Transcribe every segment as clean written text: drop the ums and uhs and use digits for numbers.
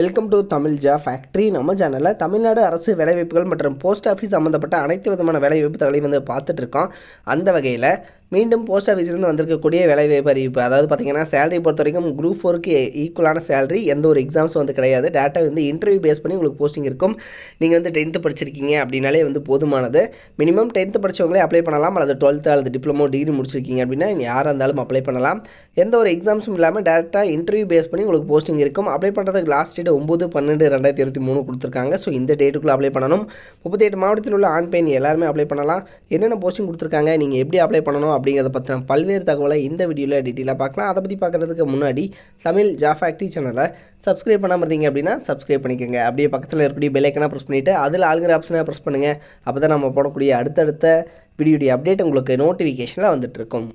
Welcome to Tamil job factory. நம்ம சேனலில் தமிழ்நாடு அரசு வேலைவாய்ப்புகள் மற்றும் போஸ்ட் ஆஃபீஸ் சம்மந்தப்பட்ட அனைத்து விதமான வேலைவாய்ப்பு தகவலையும் வந்து பார்த்துட்டு இருக்கோம். அந்த வகையில் மீண்டும் போஸ்ட் ஆஃபீஸ்லேருந்து வந்திருக்கக்கூடிய வேலைவாய்ப்பு அறிவிப்பு, அதாவது பார்த்தீங்கன்னா சேலரி பொறுத்த வரைக்கும் குரூப் 4க்கு ஈக்குவலான சேலரி, எந்த ஒரு எக்ஸாம்ஸ் வந்து கிடையாது. டேட்டா வந்து இன்டர்வியூ பேஸ் பண்ணி உங்களுக்கு போஸ்டிங் இருக்கும். நீங்கள் வந்து 10th படிச்சிருக்கீங்க அப்படின்னாலே வந்து போதுமானது. மினிமம் 10th படித்தவங்களே அப்ளை பண்ணலாம், அல்லது 12th அல்லது டிப்ளமோ டிகிரி முடிச்சிருக்கீங்க அப்படின்னா யாராக இருந்தாலும் அப்ளை பண்ணலாம். எந்த ஒரு எக்ஸாம்ஸும் இல்லாமல் டேட்டா இன்டர்வியூ பேஸ் பண்ணி உங்களுக்கு போஸ்டிங் இருக்கும். அப்ளை பண்ணுறதுக்கு லாஸ்ட் டேட் 9/12/2023 கொடுத்துருக்காங்க. ஸோ இந்த டேட்டுக்குள்ளே அப்ளை பண்ணணும். 38 மாவட்டத்தில் உள்ள ஆண் பெண் எல்லாருமே அப்ளை பண்ணலாம். என்னென்ன போஸ்டிங் கொடுத்துருக்காங்க, நீங்கள் எப்படி அப்ளை பண்ணணும் அப்படிங்கிறத பற்றின பல்வேறு தகவலை இந்த வீடியோவில் டீட்டெயிலாக பார்க்கலாம். அதை பற்றி பார்க்குறதுக்கு முன்னாடி தமிழ் ஜாப் ஃபேக்ட்ரி சேனலை சப்ஸ்கிரைப் பண்ணாமல் இருந்தீங்க அப்படின்னா சப்ஸ்கிரைப் பண்ணிக்கோங்க. அப்படியே பக்கத்தில் இருக்கக்கூடிய பெல் ஐக்கனை ப்ரெஸ் பண்ணிவிட்டு அதில் ஆளுங்கிற ஆப்ஷனை ப்ரெஸ் பண்ணுங்கள். அப்போ தான் நம்ம போடக்கூடிய அடுத்தடுத்த வீடியோடைய அப்டேட் உங்களுக்கு நோட்டிஃபிகேஷனில் வந்துட்டுருக்கும்.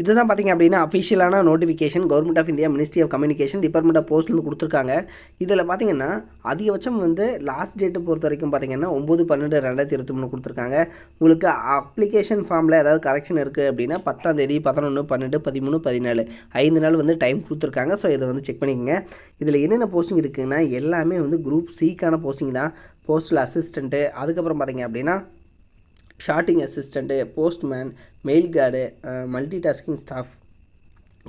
இதுதான் பார்த்திங்க அப்படின்னா அஃபிஷியலான notification government of India ministry of communication department of போஸ்ட்லேருந்து கொடுத்துருக்காங்க. இதில் பார்த்திங்கன்னா அதிகபட்சம் வந்து லாஸ்ட் டேட்டு பொறுத்த வரைக்கும் பார்த்திங்கன்னா 9/12/2023 கொடுத்துருக்காங்க. உங்களுக்கு அப்ளிகேஷன் ஃபார்மில் ஏதாவது கரெக்ஷன் இருக்குது அப்படின்னா 10ஆம் தேதி 11, 12, 13, 14 5 நாள் வந்து டைம் கொடுத்துருக்காங்க. ஸோ இதை வந்து செக் பண்ணிக்கோங்க. இதில் என்னென்ன போஸ்டிங் இருக்குதுன்னா எல்லாமே வந்து குரூப் சிக்கான போஸ்டிங் தான். போஸ்டல் அசிஸ்டண்ட்டு, அதுக்கப்புறம் பார்த்திங்க அப்படின்னா sorting assistant, postman, mail card, multi tasking staff,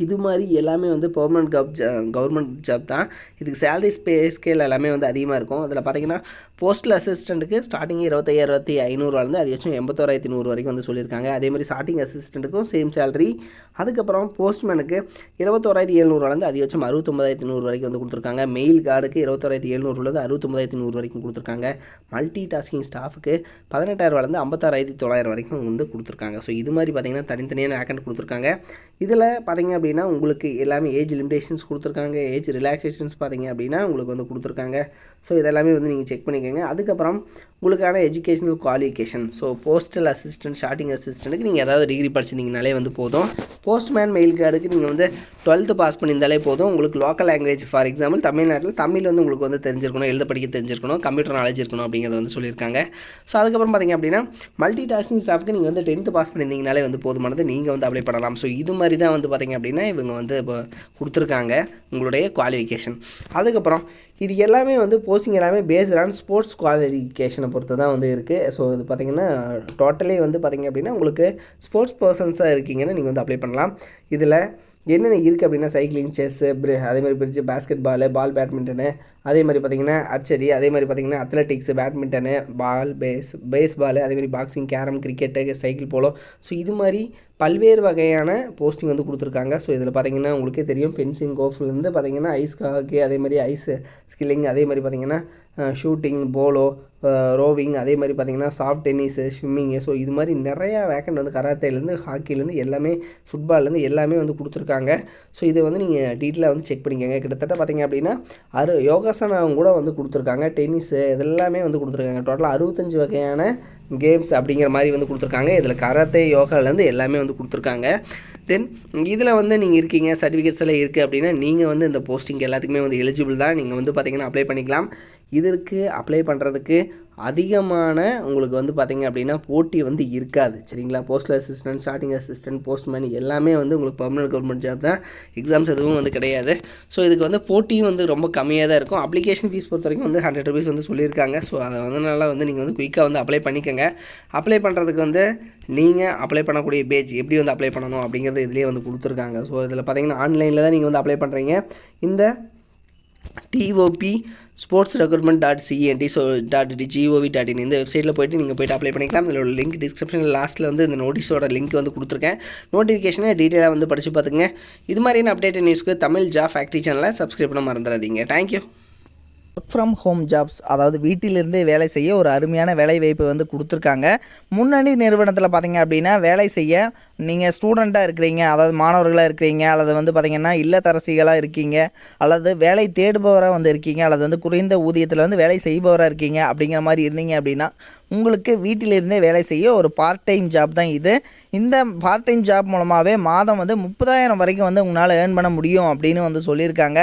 இது மாதிரி எல்லாமே வந்து பெர்மனன்ட் கவர்மெண்ட் ஜாப் தான். இதுக்கு சேலரி ஸ்கேல் எல்லாமே வந்து அதிகமாக இருக்கும். அதில் பார்த்திங்கன்னா போஸ்டல் அசிஸ்டண்ட்டுக்கு ஸ்டார்டிங் 25,500 அதிகபட்சம் 81,100 வரைக்கும் வந்து சொல்லியிருக்காங்க. அதேமாதிரி ஷார்ட்டிங் அசிஸ்டண்ட்டுக்கும் சேம் சேலரி. அதுக்கப்புறம் போஸ்ட்மேனுக்கு 21,700 அதிகபட்சம் 69,100 வரைக்கும் வந்து கொடுத்துருக்காங்க. மெயில் கார்டுக்கு 21,700 69,100 வரைக்கும் கொடுத்துருக்காங்க. மல்டி டாஸ்கிங் ஸ்டாஃபுக்கு 18,000 56,900 வரைக்கும் வந்து கொடுத்துருக்காங்க. ஸோ இது மாதிரி பார்த்திங்கன்னா தனித்தனியான வேக்கண்ட் கொடுத்துருக்காங்க. இதில் பார்த்திங்க அப்படின்னா உங்களுக்கு எல்லாமே ஏஜ் லிமிடேஷன்ஸ் கொடுத்துருக்காங்க. ஏஜ் ரிலாக்ஸேஷன்ஸ் பார்த்திங்க அப்படின்னா உங்களுக்கு வந்து கொடுத்துருக்காங்க. ஸோ இதெல்லாமே வந்து நீங்கள் செக் பண்ணிக்கோங்க. அதுக்கப்புறம் உங்களுக்கான educational qualification, so postal assistant, sorting அசிஸ்டண்ட்டுக்கு நீங்கள் ஏதாவது டிகிரி படிச்சிருந்தீங்கனாலே வந்து போதும். போஸ்ட்மேன் மெயில் கார்டுக்கு நீங்கள் வந்து 12th பாஸ் பண்ணியிருந்தாலே போதும். உங்களுக்கு லோக்கல் லாங்குவேஜ், ஃபார் எக்ஸாம்பிள் தமிழ்நாட்டில் தமிழ் வந்து உங்களுக்கு வந்து தெரிஞ்சிருக்கணும், எழுத படிக்க தெரிஞ்சிருக்கணும், கம்ப்யூட்டர் நாலேஜ் இருக்கணும் அப்படிங்கிறத வந்து சொல்லியிருக்காங்க. ஸோ அதுக்கப்புறம் பார்த்திங்க அப்படின்னா மல்டி டாஸ்கிங் ஸ்டாஃப்க்கு நீங்கள் வந்து 10th பாஸ் பண்ணியிருந்தீங்கனாலே வந்து போதுமானது, நீங்கள் வந்து அப்ளை பண்ணலாம். ஸோ இது மாதிரி தான் வந்து பார்த்திங்க அப்படின்னா இவங்க வந்து இப்போ கொடுத்துருக்காங்க உங்களுடைய குவாலிஃபிகேஷன். அதுக்கப்புறம் இது எல்லாமே வந்து போஸ்டிங் எல்லாமே பேஸ்ட் ஆன் ஸ்போர்ட்ஸ் குவாலிஃபிகேஷனை பொறுத்து தான் வந்து இருக்குது. ஸோ இது பார்த்திங்கன்னா டோட்டலி வந்து பார்த்திங்க அப்படின்னா உங்களுக்கு ஸ்போர்ட்ஸ் பர்சன்ஸாக இருக்கீங்கன்னா நீங்கள் வந்து அப்ளை பண்ணலாம். இதில் என்னென்ன இருக்குது அப்படின்னா சைக்கிளிங், செஸ்ஸு, அதேமாதிரி பிரிட்ஜு, பேஸ்கெட் பால், பேட்மிண்டனு, அதே மாதிரி பார்த்திங்கன்னா அர்ச்சரி, அதே மாதிரி பார்த்திங்கன்னா அத்லெட்டிக்ஸு, பேட்மிண்டனு, பேஸ்பாலு, அதேமாதிரி boxing, carrom, cricket, cycle polo. So இது மாதிரி பல்வேறு வகையான போஸ்டிங் வந்து கொடுத்துருக்காங்க. ஸோ இதில் பார்த்திங்கன்னா உங்களுக்கே தெரியும், ஃபென்சிங், கோல்ஃப்லேருந்து பார்த்திங்கன்னா ஐஸ் ஹாக்கி, அதே மாதிரி ஐஸ் ஸ்கில்லிங், அதே மாதிரி பார்த்திங்கன்னா ஷூட்டிங், போலோ, ரோவிங், அதே மாதிரி பார்த்திங்கன்னா சாஃப்ட் டென்னிஸு, ஸ்விம்மிங்கு. ஸோ இது மாதிரி நிறையா வேக்கண்ட் வந்து கராத்தேலேருந்து ஹாக்கிலேருந்து எல்லாமே, ஃபுட்பால்லேருந்து எல்லாமே வந்து கொடுத்துருக்காங்க. ஸோ இதை வந்து நீங்கள் டீட்டெயிலாக வந்து செக் பண்ணிக்கோங்க. கிட்டத்தட்ட பார்த்திங்க அப்படின்னா யோகாசனம் கூட வந்து கொடுத்துருக்காங்க, டென்னிஸு இதெல்லாமே வந்து கொடுத்துருக்காங்க. டோட்டலாக 65 வகையான கேம்ஸ் அப்படிங்கிற மாதிரி வந்து கொடுத்துருக்காங்க. இதில் கராத்தே, யோகாலேருந்து எல்லாமே வந்து கொடுத்துருக்காங்க. தென் இதில் வந்து நீங்கள் இருக்கீங்க, சர்டிஃபிகேட்ஸ் எல்லாம் இருக்குது அப்படின்னா நீங்கள் வந்து இந்த போஸ்டிங் எல்லாத்துக்குமே வந்து எலிஜிபிள் தான். நீங்கள் வந்து பார்த்திங்கன்னா அப்ளை பண்ணிக்கலாம். இதற்கு அப்ளை பண்ணுறதுக்கு அதிகமான உங்களுக்கு வந்து பார்த்திங்க அப்படின்னா போட்டி வந்து இருக்காது, சரிங்களா. Postal assistant, sorting assistant, postman எல்லாமே வந்து உங்களுக்கு பெர்மனன்ட் கவர்மெண்ட் ஜாப் தான். எக்ஸாம்ஸ் எதுவும் வந்து கிடையாது. ஸோ இதுக்கு வந்து போட்டியும் வந்து ரொம்ப கம்மியாக தான் இருக்கும். அப்ளிகேஷன் ஃபீஸ் பொறுத்த வரைக்கும் வந்து 100 rupees வந்து சொல்லியிருக்காங்க. ஸோ அதை வந்து வந்து நீங்கள் வந்து குயிக்காக வந்து அப்ளை பண்ணிக்கோங்க. அப்ளை பண்ணுறதுக்கு வந்து நீங்கள் அப்ளை பண்ணக்கூடிய பேஜ் எப்படி வந்து அப்ளை பண்ணணும் அப்படிங்கிறது இதிலே வந்து கொடுத்துருக்காங்க. ஸோ இதில் பார்த்திங்கன்னா ஆன்லைனில் தான் நீங்கள் வந்து அப்ளை பண்ணுறீங்க. இந்த TOP ஸ்போர்ட்ஸ் recruitment.cnt .gov.in இந்த வெப்சைட்டில் போய்ட்டு அப்ளை பண்ணிக்கலாம். இதோட லிங்க் டிஸ்கிரிப்ஷனில் லாஸ்ட்டில் வந்து இந்த நோட்டீஸோட லிங்க் வந்து கொடுத்துருக்கேன். நோட்டிஃபிகேஷனை டீட்டெயிலாக வந்து படித்து பார்த்துங்க. இது மாதிரியான அப்டேட் நியூஸ்க்கு தமிழ் ஜாப் ஃபேக்ட்ரி சேனலை சப்ஸ்கிரைப் பண்ண மறந்துடாதீங்க. Thank you. Work from home jobs, அதாவது வீட்டிலிருந்தே வேலை செய்ய ஒரு அருமையான வேலை வாய்ப்பு வந்து கொடுத்துருக்காங்க. முன்னணி நிறுவனத்தில் பார்த்திங்க அப்படின்னா வேலை செய்ய நீங்கள் ஸ்டூடெண்ட்டாக இருக்கிறீங்க, அதாவது மாணவர்களாக இருக்கிறீங்க, அல்லது வந்து பார்த்திங்கன்னா இல்லத்தரசிகளாக இருக்கீங்க, அல்லது வேலை தேடுபவராக வந்து இருக்கீங்க, அல்லது வந்து குறைந்த ஊதியத்தில் வந்து வேலை செய்பவராக இருக்கீங்க அப்படிங்கிற மாதிரி இருந்தீங்க அப்படின்னா உங்களுக்கு வீட்டிலிருந்தே வேலை செய்ய ஒரு பார்ட் டைம் ஜாப் தான் இது. இந்த பார்ட் டைம் ஜாப் மூலமாகவே மாதம் வந்து 30,000 வரைக்கும் வந்து உங்களால் ஏர்ன் பண்ண முடியும் அப்படின்னு வந்து சொல்லியிருக்காங்க.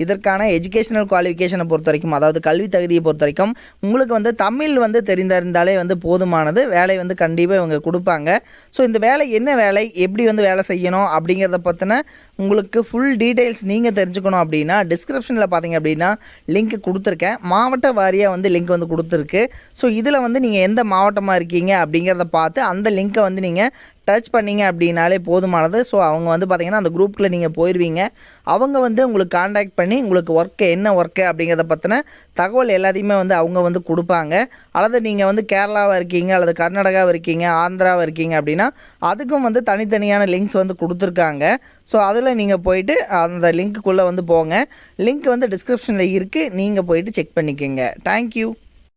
இதற்கான எஜுகேஷனல் குவாலிஃபிகேஷனை பொறுத்த வரைக்கும், அதாவது கல்வி தகுதியை பொறுத்த வரைக்கும் உங்களுக்கு வந்து தமிழ் வந்து தெரிந்திருந்தாலே வந்து போதுமானது. வேலை வந்து கண்டிப்பாக இவங்க கொடுப்பாங்க. ஸோ இந்த வேலை என்ன வேலை, எப்படி வந்து வேலை செய்யணும் அப்படிங்கிறத பற்றின உங்களுக்கு ஃபுல் டீட்டெயில்ஸ் நீங்கள் தெரிஞ்சுக்கணும் அப்படின்னா டிஸ்கிரிப்ஷனில் பார்த்தீங்க அப்படின்னா லிங்க் கொடுத்துருக்கேன். மாவட்ட வாரியாக வந்து லிங்க் வந்து கொடுத்துருக்கு. ஸோ இதில் வந்து நீங்கள் எந்த மாவட்டமாக இருக்கீங்க அப்படிங்கிறத பார்த்து அந்த லிங்க்கை வந்து நீங்கள் டச் பண்ணிங்க அப்படின்னாலே போதுமானது. ஸோ அவங்க வந்து பார்த்திங்கன்னா அந்த குரூப்பில் நீங்கள் போயிடுவீங்க. அவங்க வந்து உங்களுக்கு காண்டாக்ட் பண்ணி உங்களுக்கு என்ன ஒர்க்கு அப்படிங்கிறத பற்றின தகவல் எல்லாத்தையுமே வந்து அவங்க வந்து கொடுப்பாங்க. அல்லது நீங்கள் வந்து கேரளாவாக இருக்கீங்க, அல்லது கர்நாடகாவில் இருக்கீங்க, ஆந்திராவில் இருக்கீங்க அப்படின்னா அதுக்கும் வந்து தனித்தனியான லிங்க்ஸ் வந்து கொடுத்துருக்காங்க. ஸோ அதில் நீங்கள் போயிட்டு அந்த லிங்க்குள்ளே வந்து போங்க. லிங்க் வந்து டிஸ்கிரிப்ஷனில் இருக்குது, நீங்கள் போயிட்டு செக் பண்ணிக்கோங்க. தேங்க்யூ.